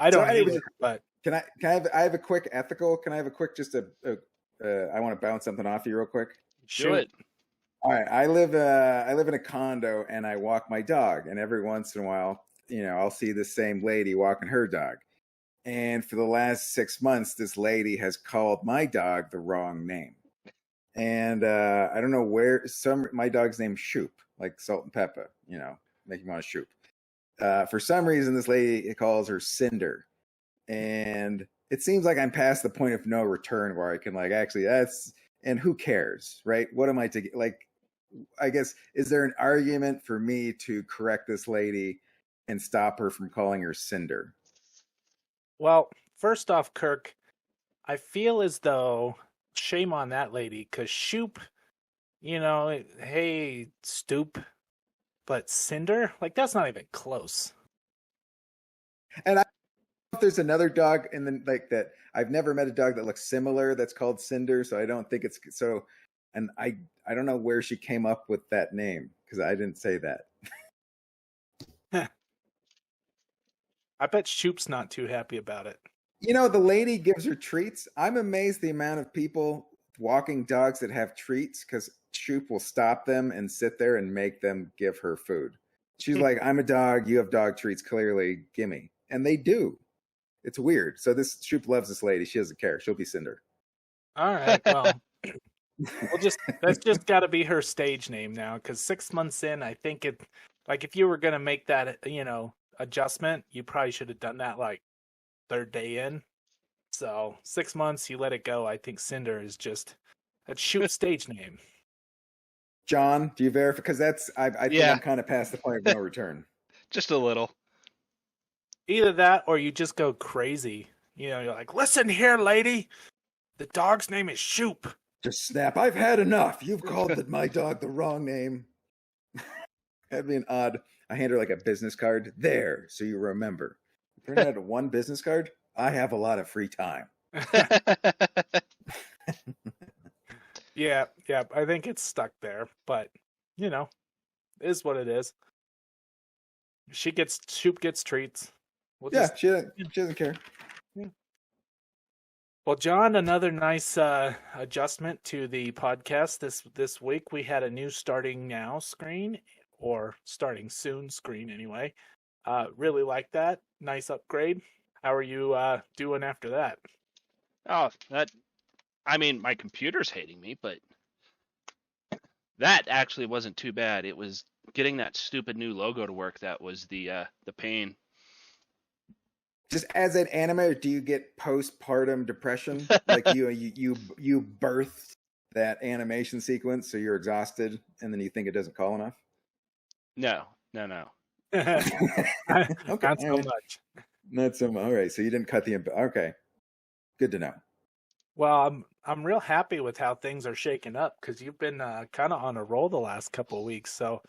I don't anyway, either, but I have a quick ethical. Can I have a quick I want to bounce something off you real quick. Do it. All right, I live in a condo and I walk my dog, and every once in a while, I'll see the same lady walking her dog. And for the last 6 months, this lady has called my dog the wrong name. And I don't know where my dog's named Shoop, like salt and pepper, make you want to shoop. For some reason, this lady calls her Cinder. And it seems like I'm past the point of no return where I can and who cares, right? What am I to I guess, is there an argument for me to correct this lady and stop her from calling her Cinder? Well, first off, Kirk, I feel as though shame on that lady, because Shoop, hey, stoop, but Cinder, that's not even close. And I don't know if there's another dog that I've never met a dog that looks similar that's called Cinder, so I don't think it's so. And I don't know where she came up with that name because I didn't say that. I bet Shoop's not too happy about it. The lady gives her treats. I'm amazed the amount of people walking dogs that have treats because Shoop will stop them and sit there and make them give her food. She's like, I'm a dog. You have dog treats. Clearly, gimme. And they do. It's weird. So this Shoop loves this lady. She doesn't care. She'll be Cinder. All right. Well, that's just got to be her stage name now. Because 6 months in, I think if you were going to make that, adjustment, you probably should have done that third day in. So 6 months, you let it go. I think Cinder is just a Shoop stage name. John, do you verify? Because I think I'm kind of past the point of no return. Just a little. Either that, or you just go crazy. You're like, listen here, lady. The dog's name is Shoop. Just snap. I've had enough. You've called my dog the wrong name. That'd be an odd. I hand her a business card. There, so you remember. Turn it into one business card. I have a lot of free time. Yeah. I think it's stuck there, but is what it is. Shoop gets treats. She doesn't care. Yeah. Well, John, another nice adjustment to the podcast this week. We had a new starting now screen, or starting soon screen anyway. Really like that. Nice upgrade. How are you doing after that? Oh, my computer's hating me, but that actually wasn't too bad. It was getting that stupid new logo to work that was the pain. Just as an animator, do you get postpartum depression? You birthed that animation sequence, so you're exhausted, and then you think it doesn't call enough? No. Okay. Not so much. Not so much. All right, so you didn't cut the. Okay, good to know. Well, I'm real happy with how things are shaking up because you've been kind of on a roll the last couple of weeks. So,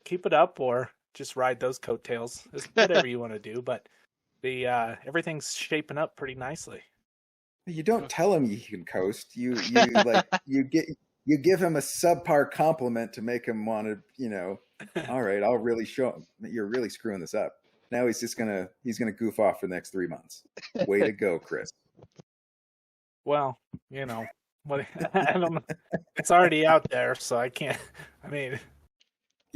keep it up or just ride those coattails. It's whatever you want to do, but the everything's shaping up pretty nicely. You don't tell him he can coast. You give him a subpar compliment to make him want to, all right, I'll really show him. You're really screwing this up. Now he's gonna goof off for the next 3 months. Way to go, Chris. Well, what I don't know. It's already out there, so I can't. You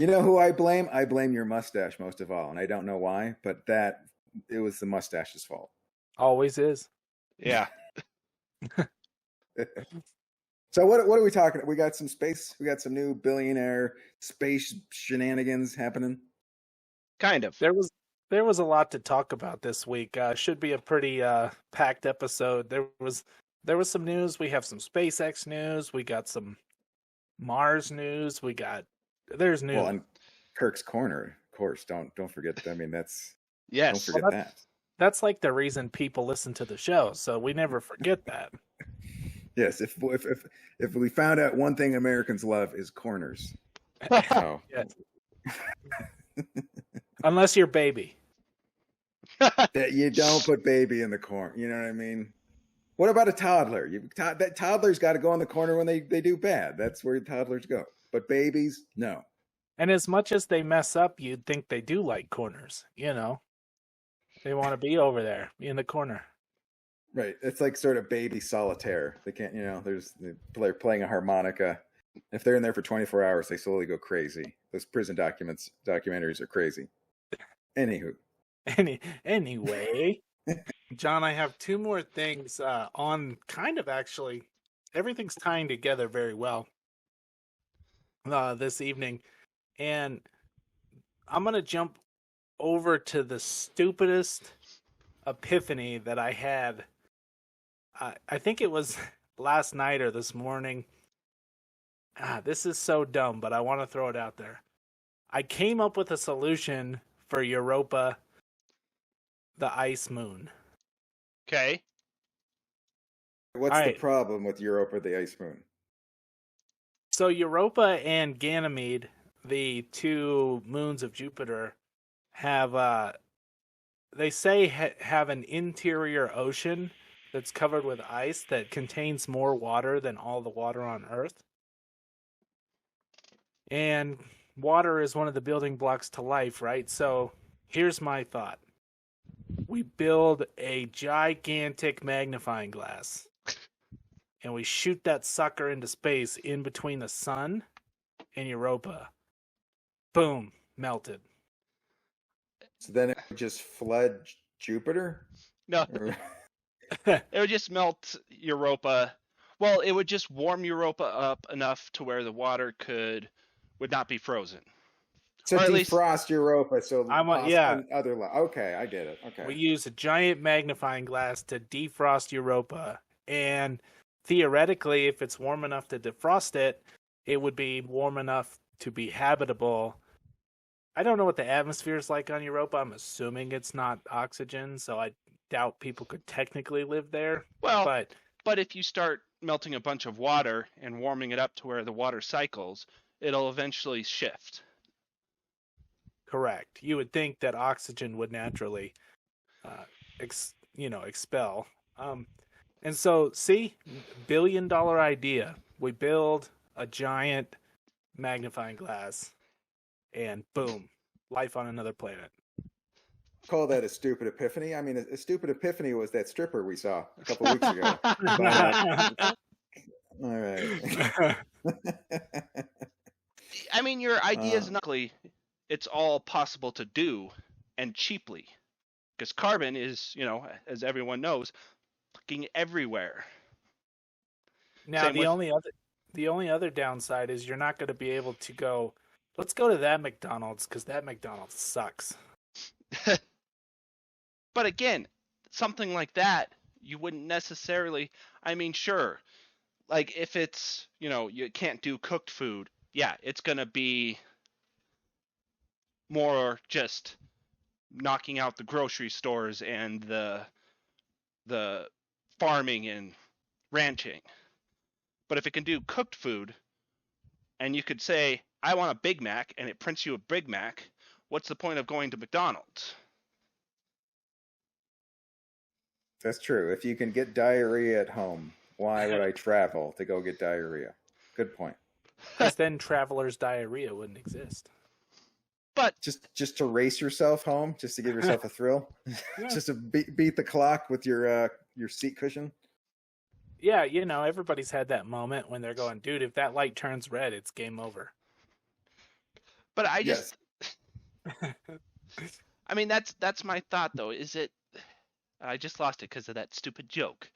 know who I blame? I blame your mustache most of all, and I don't know why, but it was the mustache's fault. Always is. Yeah. So what are we talking? We got some space. We got some new billionaire space shenanigans happening. Kind of. There was a lot to talk about this week. Should be a pretty packed episode. There was some news. We have some SpaceX news. We got some Mars news. There's news. Well, and Kirk's Corner, of course. Don't forget. That's yes. Don't forget that. That's the reason people listen to the show. So we never forget that. Yes, if we found out one thing Americans love is corners. So. Yes. Unless you're baby. That you don't put baby in the corner. You know what I mean? What about a toddler? That toddler's got to go in the corner when they do bad. That's where toddlers go. But babies, no. And as much as they mess up, you'd think they do like corners, They want to be over there in the corner. Right. It's like sort of baby solitaire. They can't, they're playing a harmonica. If they're in there for 24 hours, they slowly go crazy. Those prison documentaries are crazy. Anywho. Anyway, John, I have two more things on kind of actually. Everything's tying together very well this evening. And I'm going to jump over to the stupidest epiphany that I had. I think it was last night or this morning. This is so dumb, but I want to throw it out there. I came up with a solution for Europa, the ice moon. Okay. What's the problem with Europa, the ice moon? So Europa and Ganymede, the two moons of Jupiter, have they say have an interior ocean that's covered with ice that contains more water than all the water on Earth. And water is one of the building blocks to life, right? So here's my thought. We build a gigantic magnifying glass and we shoot that sucker into space in between the sun and Europa. Boom, melted. So then it would just flood Jupiter? No. It would just melt Europa. Well, it would just warm Europa up enough to where the water would not be frozen. So defrost Europa. So other okay, I get it. Okay. We use a giant magnifying glass to defrost Europa, and theoretically, if it's warm enough to defrost it, it would be warm enough to be habitable. I don't know what the atmosphere is like on Europa. I'm assuming it's not oxygen, so I doubt people could technically live there. Well, but if you start melting a bunch of water and warming it up to where the water cycles, it'll eventually shift. Correct. You would think that oxygen would naturally, expel. And so, see, $1 billion idea. We build a giant magnifying glass, and boom, life on another planet. Call that a stupid epiphany? I mean, a stupid epiphany was that stripper we saw a couple weeks ago. All right. I mean, your idea is not it's all possible to do and cheaply, because carbon is, as everyone knows, fucking everywhere. Now, the only other downside is you're not going to be able to go, let's go to that McDonald's because that McDonald's sucks. But again, something like that, you wouldn't necessarily, I mean, sure, like if it's, you can't do cooked food, yeah, it's going to be more just knocking out the grocery stores and the farming and ranching. But if it can do cooked food, and you could say, I want a Big Mac, and it prints you a Big Mac, what's the point of going to McDonald's? That's true. If you can get diarrhea at home, why would I travel to go get diarrhea? Good point. Because then traveler's diarrhea wouldn't exist. But just to race yourself home, just to give yourself a thrill, just to beat the clock with your seat cushion. Yeah, everybody's had that moment when they're going, dude, if that light turns red, it's game over. But I just, I mean, that's my thought though. Is it? I just lost it because of that stupid joke.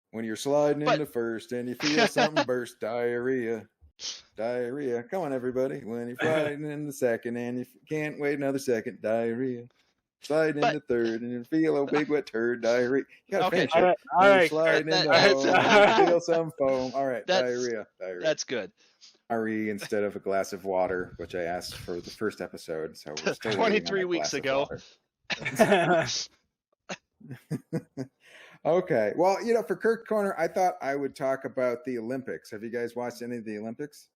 When you're sliding into first and you feel something burst, diarrhea. Come on, everybody. When you're sliding in the second and you can't wait another second, diarrhea. Sliding into third and you feel a big wet turd, diarrhea. You gotta finish it. All right. Sliding into home and you feel some foam. All right, diarrhea. That's good. Diarrhea instead of a glass of water, which I asked for the first episode. So we're still 23 weeks ago. Okay. Well, for Kirk Corner, I thought I would talk about the Olympics. Have you guys watched any of the Olympics?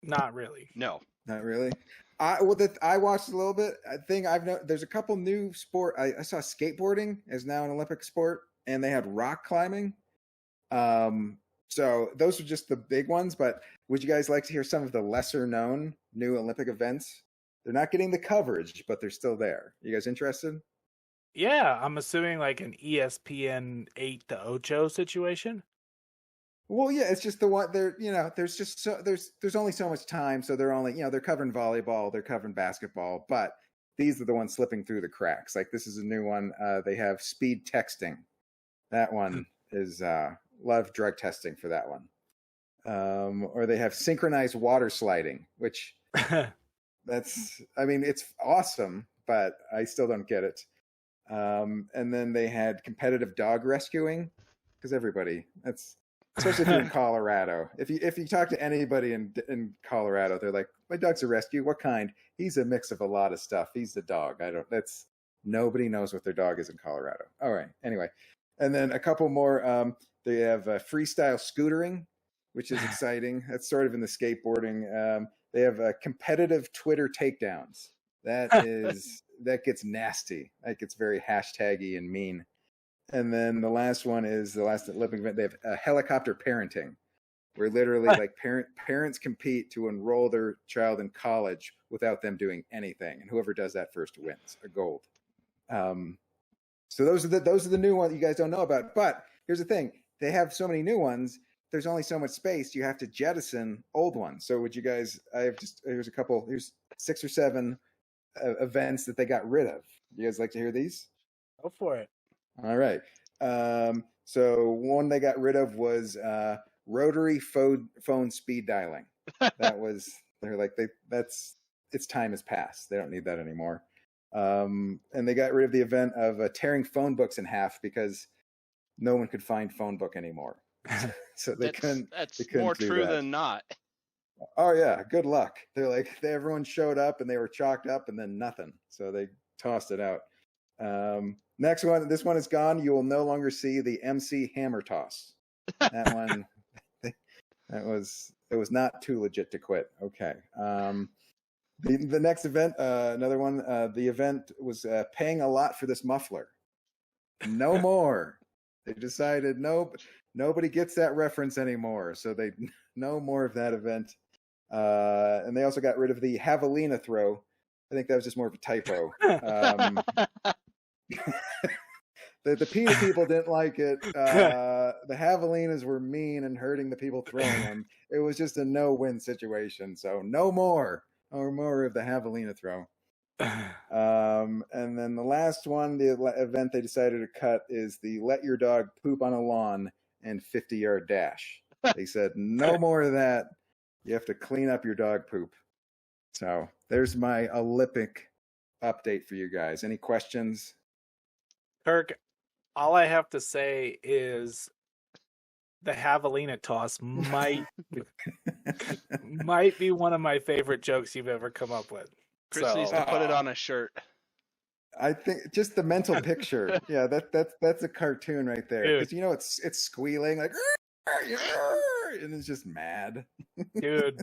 Not really. No. Not really. I watched a little bit. I think there's a couple new sport. I saw skateboarding is now an Olympic sport, and they had rock climbing. So those are just the big ones, but would you guys like to hear some of the lesser known new Olympic events? They're not getting the coverage, but they're still there. You guys interested? Yeah, I'm assuming like an ESPN 8 to Ocho situation. Well, yeah, it's just the one there, there's just there's only so much time, so they're only, they're covering volleyball, they're covering basketball, but these are the ones slipping through the cracks. Like this is a new one. They have speed texting. That one is love drug testing for that one. Or they have synchronized water sliding, which it's awesome, but I still don't get it. And then they had competitive dog rescuing, because everybody, especially if you're in Colorado. If you talk to anybody in Colorado, they're like, my dog's a rescue. What kind? He's a mix of a lot of stuff. He's a dog. Nobody knows what their dog is in Colorado. All right. Anyway. And then a couple more. They have freestyle scootering, which is exciting. That's sort of in the skateboarding. They have competitive Twitter takedowns. That gets nasty. That gets very hashtaggy and mean. And then the last one is the last Olympic event. They have helicopter parenting, where literally like parents compete to enroll their child in college without them doing anything, and whoever does that first wins a gold. So those are the new ones you guys don't know about. But here's the thing: they have so many new ones. There's only so much space. You have to jettison old ones. So would you guys? Here's 6 or 7 events that they got rid of. You guys like to hear these? Go for it. All right. So one they got rid of was rotary phone speed dialing. Its time has passed. They don't need that anymore. And they got rid of the event of tearing phone books in half because no one could find phone book anymore. So That's more true than not. Oh yeah, good luck. They're like everyone showed up and they were chalked up and then nothing. So they tossed it out. Next one, this one is gone. You will no longer see the MC hammer toss. That one, it was not too legit to quit. Okay. The next event, another one. The event was paying a lot for this muffler. No more. They decided nobody gets that reference anymore. So they no more of that event. And they also got rid of the javelina throw. I think that was just more of a typo. The PETA people didn't like it. The javelinas were mean and hurting the people throwing them. It was just a no-win situation. So no more of the javelina throw. And then the last one, the event they decided to cut is the let your dog poop on a lawn and 50-yard dash. They said no more of that. You have to clean up your dog poop. So there's my Olympic update for you guys. Any questions? Kirk, all I have to say is the javelina toss might be one of my favorite jokes you've ever come up with. Chris needs to put it on a shirt. I think just the mental picture. Yeah, that's a cartoon right there. Because it's squealing like and it's just mad. Dude,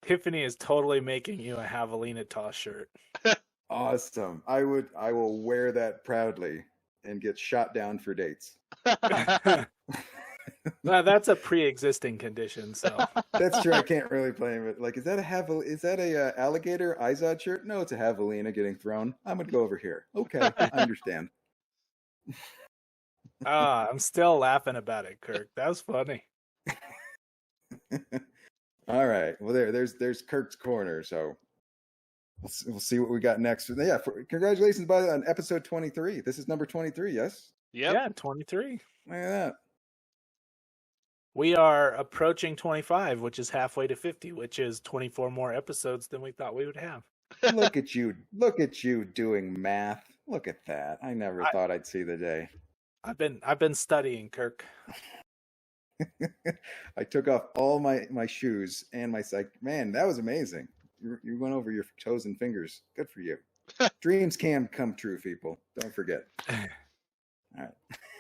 Tiffany is totally making you a javelina toss shirt. Awesome. I will wear that proudly and get shot down for dates. Well, that's a pre-existing condition, so that's true. I can't really blame it. Like, is that a alligator Izod shirt? No, it's a javelina getting thrown. I'm gonna go over here. Okay, I understand. I'm still laughing about it, Kirk. That was funny. All right. Well, there's Kirk's Corner. So we'll see what we got next. Yeah. Congratulations on episode 23. This is number 23. Yes. Yep. Yeah. 23. Look at that. We are approaching 25, which is halfway to 50, which is 24 more episodes than we thought we would have. Look at you doing math. Look at that. I never thought I'd see the day. I've been studying, Kirk. I took off all my shoes and my psych. Man, that was amazing. You went over your toes and fingers. Good for you. Dreams can come true, people. Don't forget. All right.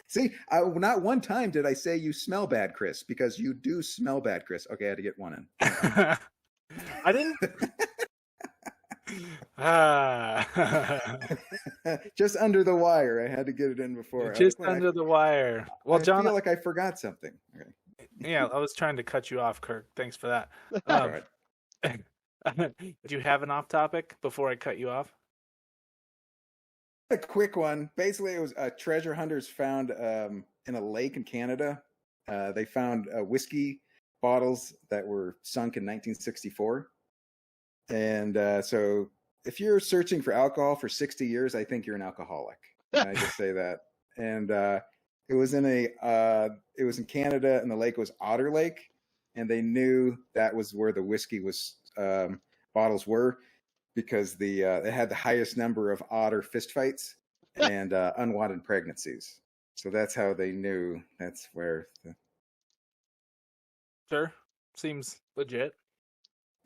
See, not one time did I say you smell bad, Chris, because you do smell bad, Chris. Okay, I had to get one in. I didn't. Just under the wire. I had to get it in before. Just under the wire. Well, John, I feel like I forgot something. Okay. Yeah, I was trying to cut you off, Kirk. Thanks for that. All Um, right. do you have an off topic before I cut you off? A quick one. Basically, it was treasure hunters found in a lake in Canada. They found whiskey bottles that were sunk in 1964. And so if you're searching for alcohol for 60 years, I think you're an alcoholic. Can I just say that? And it was in Canada, and the lake was Otter Lake, and they knew that was where the whiskey was bottles were because it had the highest number of otter fistfights and unwanted pregnancies. So that's how they knew that's where. Sure, seems legit.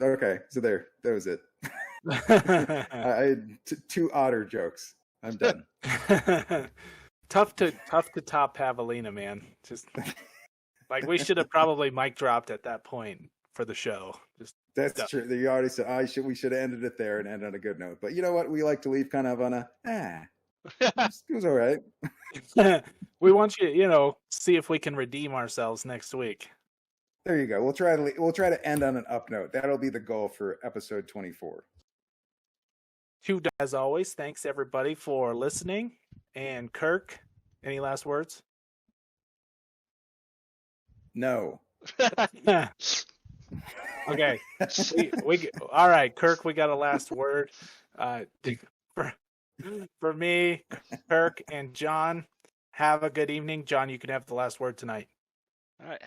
Okay, so that was it. I had two otter jokes. I'm done. Tough to top Pavlina, man. Just like we should have probably mic dropped at that point for the show. That's true. You already said we should have ended it there and end on a good note. But you know what? We like to leave kind of on a it was all right. We want you, see if we can redeem ourselves next week. There you go. We'll try to end on an up note. That'll be the goal for episode 24. As always, thanks everybody for listening. And Kirk, any last words? No. Okay. We all right, Kirk. We got a last word. For me, Kirk, and John. Have a good evening, John. You can have the last word tonight. All right.